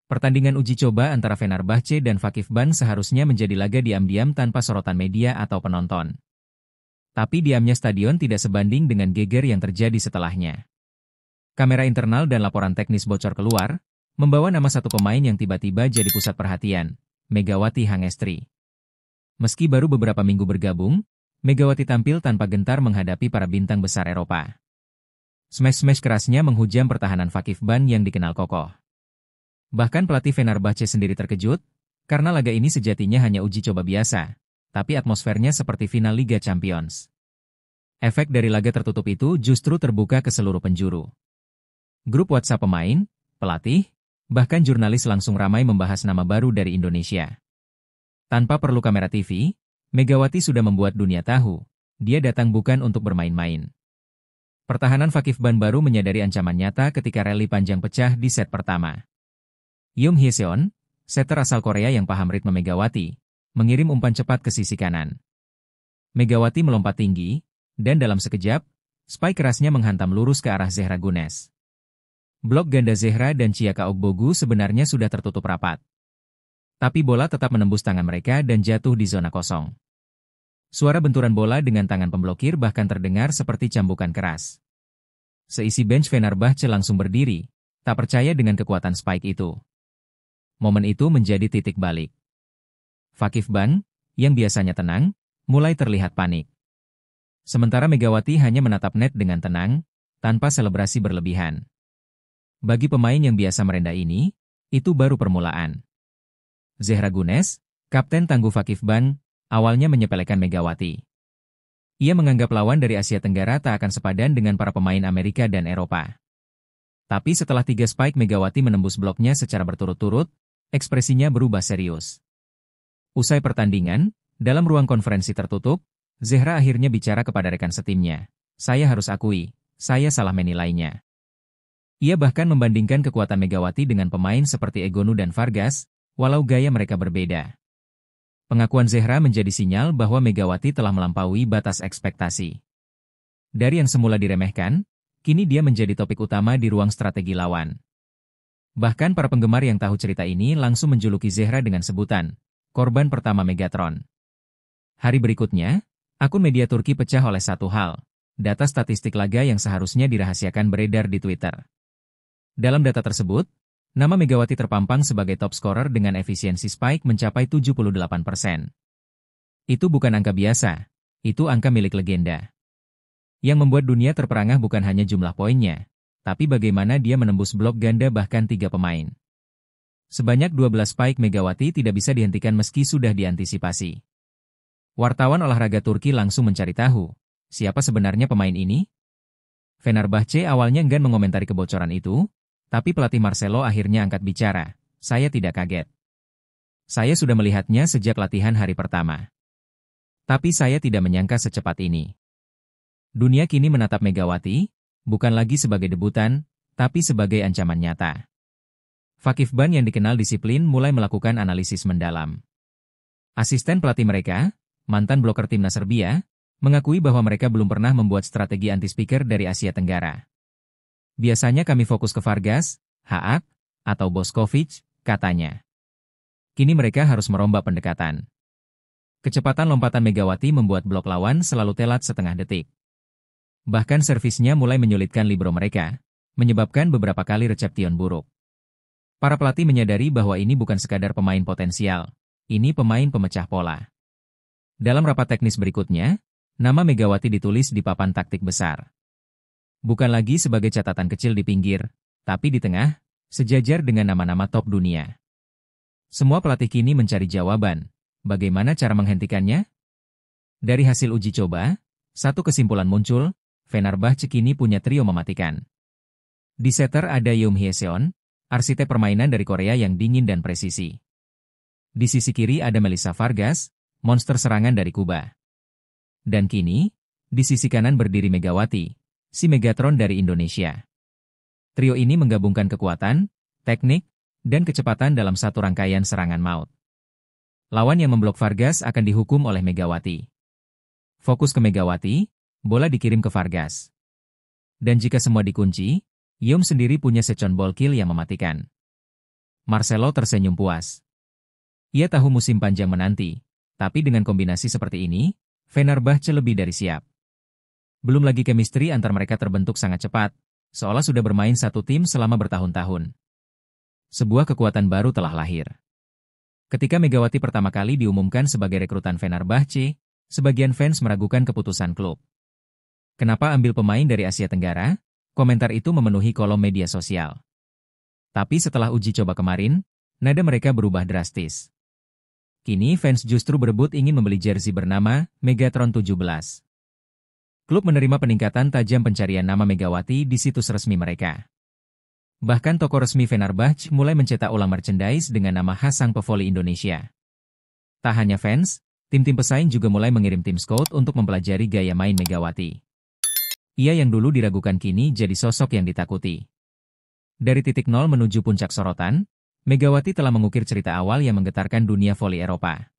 Pertandingan uji coba antara Fenerbahce dan Vakifbank seharusnya menjadi laga diam-diam tanpa sorotan media atau penonton. Tapi diamnya stadion tidak sebanding dengan geger yang terjadi setelahnya. Kamera internal dan laporan teknis bocor keluar, membawa nama satu pemain yang tiba-tiba jadi pusat perhatian, Megawati Hangestri. Meski baru beberapa minggu bergabung, Megawati tampil tanpa gentar menghadapi para bintang besar Eropa. Smash-smash kerasnya menghujam pertahanan Vakifbank yang dikenal kokoh. Bahkan pelatih Fenerbahce sendiri terkejut, karena laga ini sejatinya hanya uji coba biasa, tapi atmosfernya seperti final Liga Champions. Efek dari laga tertutup itu justru terbuka ke seluruh penjuru. Grup WhatsApp pemain, pelatih, bahkan jurnalis langsung ramai membahas nama baru dari Indonesia. Tanpa perlu kamera TV, Megawati sudah membuat dunia tahu, dia datang bukan untuk bermain-main. Pertahanan Vakifbank baru menyadari ancaman nyata ketika rally panjang pecah di set pertama. Yoon Hye-seon, setter asal Korea yang paham ritme Megawati, mengirim umpan cepat ke sisi kanan. Megawati melompat tinggi, dan dalam sekejap, spike kerasnya menghantam lurus ke arah Zehra Gunes. Blok ganda Zehra dan Chiaka Ogbogu sebenarnya sudah tertutup rapat. Tapi bola tetap menembus tangan mereka dan jatuh di zona kosong. Suara benturan bola dengan tangan pemblokir bahkan terdengar seperti cambukan keras. Seisi bench Fenerbahce langsung berdiri, tak percaya dengan kekuatan spike itu. Momen itu menjadi titik balik. Vakifbank, yang biasanya tenang, mulai terlihat panik. Sementara Megawati hanya menatap net dengan tenang, tanpa selebrasi berlebihan. Bagi pemain yang biasa merendah ini, itu baru permulaan. Zehra Gunes, kapten tangguh Vakifbank, awalnya menyepelekan Megawati. Ia menganggap lawan dari Asia Tenggara tak akan sepadan dengan para pemain Amerika dan Eropa. Tapi setelah 3 spike Megawati menembus bloknya secara berturut-turut, ekspresinya berubah serius. Usai pertandingan, dalam ruang konferensi tertutup, Zehra akhirnya bicara kepada rekan setimnya. Saya harus akui, saya salah menilainya. Ia bahkan membandingkan kekuatan Megawati dengan pemain seperti Egonu dan Vargas, walau gaya mereka berbeda. Pengakuan Zehra menjadi sinyal bahwa Megawati telah melampaui batas ekspektasi. Dari yang semula diremehkan, kini dia menjadi topik utama di ruang strategi lawan. Bahkan para penggemar yang tahu cerita ini langsung menjuluki Zehra dengan sebutan, korban pertama Megatron. Hari berikutnya, akun media Turki pecah oleh satu hal, data statistik laga yang seharusnya dirahasiakan beredar di Twitter. Dalam data tersebut, nama Megawati terpampang sebagai top scorer dengan efisiensi spike mencapai 78%. Itu bukan angka biasa, itu angka milik legenda. Yang membuat dunia terperangah bukan hanya jumlah poinnya, tapi bagaimana dia menembus blok ganda bahkan 3 pemain. Sebanyak 12 spike Megawati tidak bisa dihentikan meski sudah diantisipasi. Wartawan olahraga Turki langsung mencari tahu, siapa sebenarnya pemain ini? Fenerbahce awalnya enggan mengomentari kebocoran itu, tapi pelatih Marcelo akhirnya angkat bicara, saya tidak kaget. Saya sudah melihatnya sejak latihan hari pertama. Tapi saya tidak menyangka secepat ini. Dunia kini menatap Megawati, bukan lagi sebagai debutan, tapi sebagai ancaman nyata. Vakifbank yang dikenal disiplin mulai melakukan analisis mendalam. Asisten pelatih mereka, mantan bloker timnas Serbia, mengakui bahwa mereka belum pernah membuat strategi anti-spiker dari Asia Tenggara. Biasanya kami fokus ke Vargas, Haak, atau Boskovic, katanya. Kini mereka harus merombak pendekatan. Kecepatan lompatan Megawati membuat blok lawan selalu telat setengah detik. Bahkan servisnya mulai menyulitkan libero mereka, menyebabkan beberapa kali reception buruk. Para pelatih menyadari bahwa ini bukan sekadar pemain potensial, ini pemain pemecah pola. Dalam rapat teknis berikutnya, nama Megawati ditulis di papan taktik besar. Bukan lagi sebagai catatan kecil di pinggir, tapi di tengah, sejajar dengan nama-nama top dunia. Semua pelatih kini mencari jawaban, bagaimana cara menghentikannya? Dari hasil uji coba, satu kesimpulan muncul, Fenerbahce kini punya trio mematikan. Di setter ada Yoon Hye-seon, arsitek permainan dari Korea yang dingin dan presisi. Di sisi kiri ada Melissa Vargas, monster serangan dari Kuba. Dan kini, di sisi kanan berdiri Megawati, si Megatron dari Indonesia. Trio ini menggabungkan kekuatan, teknik, dan kecepatan dalam satu rangkaian serangan maut. Lawan yang memblok Vargas akan dihukum oleh Megawati. Fokus ke Megawati, bola dikirim ke Vargas. Dan jika semua dikunci, Yoon sendiri punya second ball kill yang mematikan. Marcelo tersenyum puas. Ia tahu musim panjang menanti, tapi dengan kombinasi seperti ini, Fenerbahce lebih dari siap. Belum lagi chemistry antar mereka terbentuk sangat cepat, seolah sudah bermain satu tim selama bertahun-tahun. Sebuah kekuatan baru telah lahir. Ketika Megawati pertama kali diumumkan sebagai rekrutan Fenerbahce, sebagian fans meragukan keputusan klub. Kenapa ambil pemain dari Asia Tenggara? Komentar itu memenuhi kolom media sosial. Tapi setelah uji coba kemarin, nada mereka berubah drastis. Kini fans justru berebut ingin membeli jersey bernama Megatron 17. Klub menerima peningkatan tajam pencarian nama Megawati di situs resmi mereka. Bahkan toko resmi Fenerbahce mulai mencetak ulang merchandise dengan nama khas sang pevoli Indonesia. Tak hanya fans, tim-tim pesaing juga mulai mengirim tim scout untuk mempelajari gaya main Megawati. Ia yang dulu diragukan kini jadi sosok yang ditakuti. Dari titik nol menuju puncak sorotan, Megawati telah mengukir cerita awal yang menggetarkan dunia voli Eropa.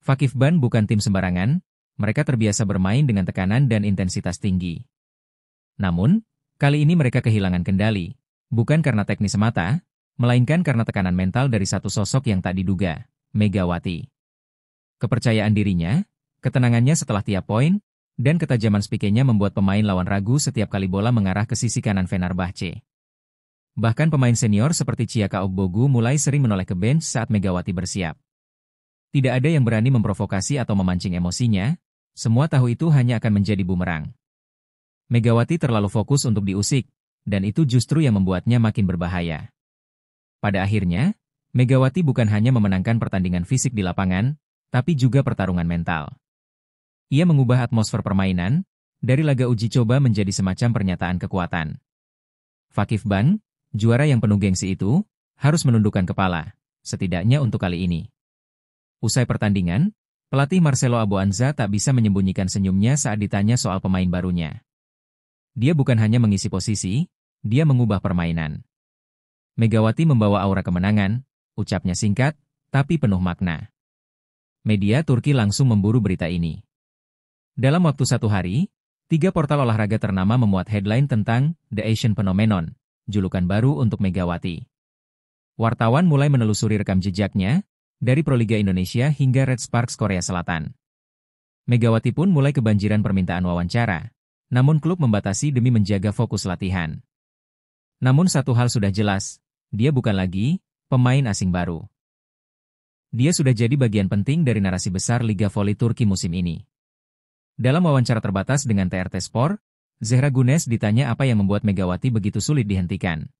Vakifbank bukan tim sembarangan, mereka terbiasa bermain dengan tekanan dan intensitas tinggi. Namun, kali ini mereka kehilangan kendali, bukan karena teknis semata, melainkan karena tekanan mental dari satu sosok yang tak diduga, Megawati. Kepercayaan dirinya, ketenangannya setelah tiap poin, dan ketajaman spikenya membuat pemain lawan ragu setiap kali bola mengarah ke sisi kanan Fenerbahce. Bahkan pemain senior seperti Chiaka Ogbogu mulai sering menoleh ke bench saat Megawati bersiap. Tidak ada yang berani memprovokasi atau memancing emosinya, semua tahu itu hanya akan menjadi bumerang. Megawati terlalu fokus untuk diusik, dan itu justru yang membuatnya makin berbahaya. Pada akhirnya, Megawati bukan hanya memenangkan pertandingan fisik di lapangan, tapi juga pertarungan mental. Ia mengubah atmosfer permainan, dari laga uji coba menjadi semacam pernyataan kekuatan. Vakifbank, juara yang penuh gengsi itu, harus menundukkan kepala, setidaknya untuk kali ini. Usai pertandingan, pelatih Marcelo Aboanza tak bisa menyembunyikan senyumnya saat ditanya soal pemain barunya. Dia bukan hanya mengisi posisi, dia mengubah permainan. Megawati membawa aura kemenangan, ucapnya singkat, tapi penuh makna. Media Turki langsung memburu berita ini. Dalam waktu 1 hari, 3 portal olahraga ternama memuat headline tentang The Asian Phenomenon, julukan baru untuk Megawati. Wartawan mulai menelusuri rekam jejaknya, dari Proliga Indonesia hingga Red Sparks Korea Selatan. Megawati pun mulai kebanjiran permintaan wawancara, namun klub membatasi demi menjaga fokus latihan. Namun satu hal sudah jelas, dia bukan lagi pemain asing baru. Dia sudah jadi bagian penting dari narasi besar Liga Voli Turki musim ini. Dalam wawancara terbatas dengan TRT Sport, Zehra Gunes ditanya apa yang membuat Megawati begitu sulit dihentikan.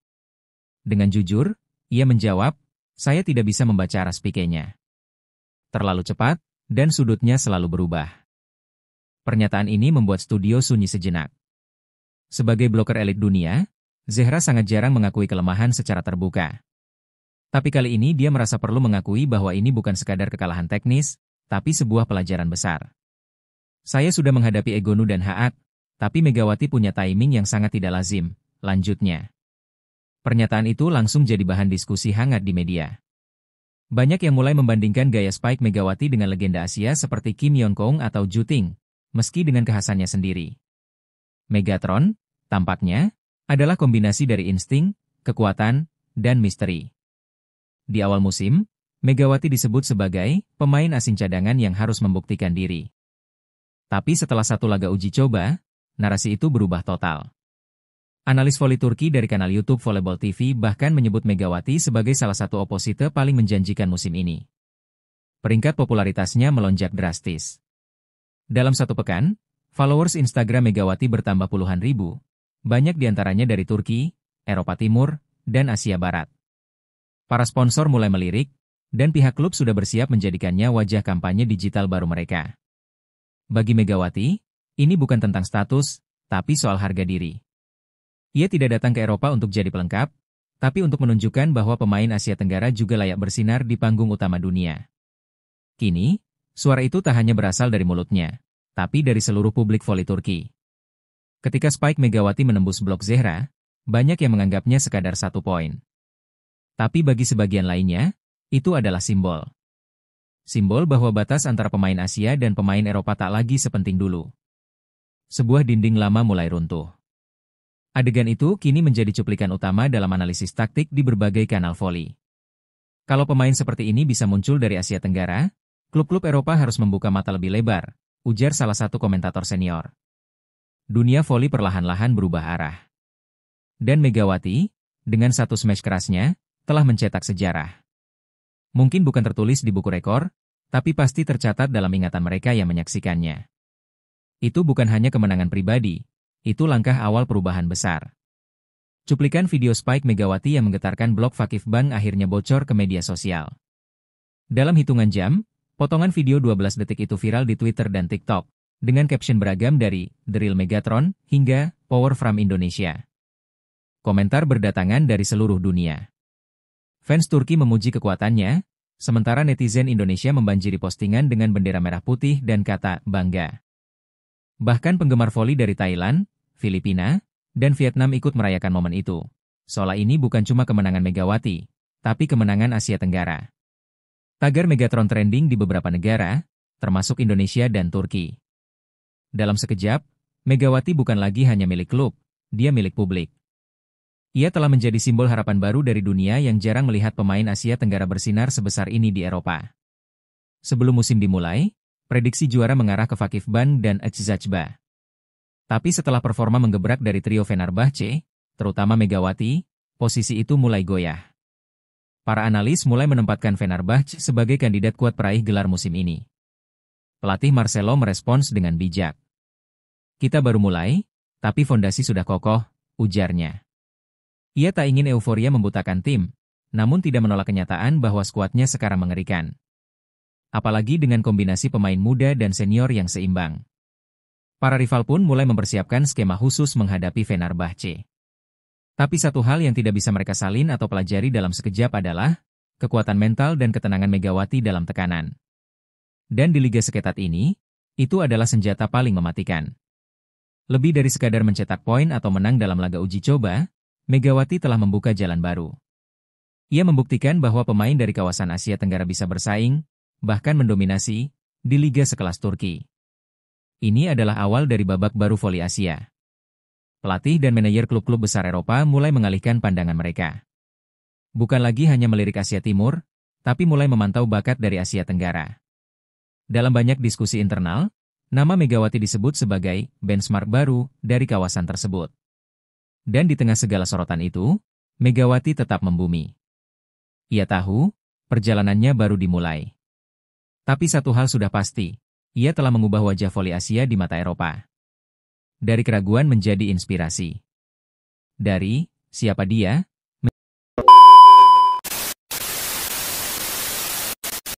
Dengan jujur, ia menjawab, saya tidak bisa membaca arah spikenya. Terlalu cepat, dan sudutnya selalu berubah. Pernyataan ini membuat studio sunyi sejenak. Sebagai bloker elit dunia, Zehra sangat jarang mengakui kelemahan secara terbuka. Tapi kali ini dia merasa perlu mengakui bahwa ini bukan sekadar kekalahan teknis, tapi sebuah pelajaran besar. Saya sudah menghadapi Egonu dan Haak, tapi Megawati punya timing yang sangat tidak lazim, lanjutnya. Pernyataan itu langsung jadi bahan diskusi hangat di media. Banyak yang mulai membandingkan gaya spike Megawati dengan legenda Asia seperti Kim Yeon-kong atau Ju Ting, meski dengan kekhasannya sendiri. Megatron, tampaknya, adalah kombinasi dari insting, kekuatan, dan misteri. Di awal musim, Megawati disebut sebagai pemain asing cadangan yang harus membuktikan diri. Tapi setelah 1 laga uji coba, narasi itu berubah total. Analis voli Turki dari kanal YouTube Volleyball TV bahkan menyebut Megawati sebagai salah satu oposite paling menjanjikan musim ini. Peringkat popularitasnya melonjak drastis. Dalam 1 pekan, followers Instagram Megawati bertambah puluhan ribu, banyak diantaranya dari Turki, Eropa Timur, dan Asia Barat. Para sponsor mulai melirik, dan pihak klub sudah bersiap menjadikannya wajah kampanye digital baru mereka. Bagi Megawati, ini bukan tentang status, tapi soal harga diri. Ia tidak datang ke Eropa untuk jadi pelengkap, tapi untuk menunjukkan bahwa pemain Asia Tenggara juga layak bersinar di panggung utama dunia. Kini, suara itu tak hanya berasal dari mulutnya, tapi dari seluruh publik voli Turki. Ketika spike Megawati menembus blok Zehra, banyak yang menganggapnya sekadar 1 poin. Tapi bagi sebagian lainnya, itu adalah simbol. Simbol bahwa batas antara pemain Asia dan pemain Eropa tak lagi sepenting dulu. Sebuah dinding lama mulai runtuh. Adegan itu kini menjadi cuplikan utama dalam analisis taktik di berbagai kanal voli. Kalau pemain seperti ini bisa muncul dari Asia Tenggara, klub-klub Eropa harus membuka mata lebih lebar, ujar salah satu komentator senior. Dunia voli perlahan-lahan berubah arah. Dan Megawati, dengan satu smash kerasnya, telah mencetak sejarah. Mungkin bukan tertulis di buku rekor, tapi pasti tercatat dalam ingatan mereka yang menyaksikannya. Itu bukan hanya kemenangan pribadi, itu langkah awal perubahan besar. Cuplikan video Spike Megawati yang menggetarkan blog Vakif Bank akhirnya bocor ke media sosial. Dalam hitungan jam, potongan video 12 detik itu viral di Twitter dan TikTok, dengan caption beragam dari The Real Megatron hingga Power from Indonesia. Komentar berdatangan dari seluruh dunia. Fans Turki memuji kekuatannya, sementara netizen Indonesia membanjiri postingan dengan bendera merah putih dan kata bangga. Bahkan penggemar voli dari Thailand, Filipina, dan Vietnam ikut merayakan momen itu. Seolah ini bukan cuma kemenangan Megawati, tapi kemenangan Asia Tenggara. Tagar Megatron trending di beberapa negara, termasuk Indonesia dan Turki. Dalam sekejap, Megawati bukan lagi hanya milik klub, dia milik publik. Ia telah menjadi simbol harapan baru dari dunia yang jarang melihat pemain Asia Tenggara bersinar sebesar ini di Eropa. Sebelum musim dimulai, prediksi juara mengarah ke Vakif Bank dan Eczacıba. Tapi setelah performa menggebrak dari trio Fenerbahce, terutama Megawati, posisi itu mulai goyah. Para analis mulai menempatkan Fenerbahce sebagai kandidat kuat peraih gelar musim ini. Pelatih Marcelo merespons dengan bijak. Kita baru mulai, tapi fondasi sudah kokoh, ujarnya. Ia tak ingin euforia membutakan tim, namun tidak menolak kenyataan bahwa skuadnya sekarang mengerikan. Apalagi dengan kombinasi pemain muda dan senior yang seimbang. Para rival pun mulai mempersiapkan skema khusus menghadapi Fenerbahce. Tapi satu hal yang tidak bisa mereka salin atau pelajari dalam sekejap adalah kekuatan mental dan ketenangan Megawati dalam tekanan. Dan di liga seketat ini, itu adalah senjata paling mematikan. Lebih dari sekadar mencetak poin atau menang dalam laga uji coba, Megawati telah membuka jalan baru. Ia membuktikan bahwa pemain dari kawasan Asia Tenggara bisa bersaing, bahkan mendominasi, di liga sekelas Turki. Ini adalah awal dari babak baru voli Asia. Pelatih dan manajer klub-klub besar Eropa mulai mengalihkan pandangan mereka. Bukan lagi hanya melirik Asia Timur, tapi mulai memantau bakat dari Asia Tenggara. Dalam banyak diskusi internal, nama Megawati disebut sebagai benchmark baru dari kawasan tersebut. Dan di tengah segala sorotan itu, Megawati tetap membumi. Ia tahu, perjalanannya baru dimulai. Tapi satu hal sudah pasti. Ia telah mengubah wajah voli Asia di mata Eropa. Dari keraguan menjadi inspirasi. Dari siapa dia,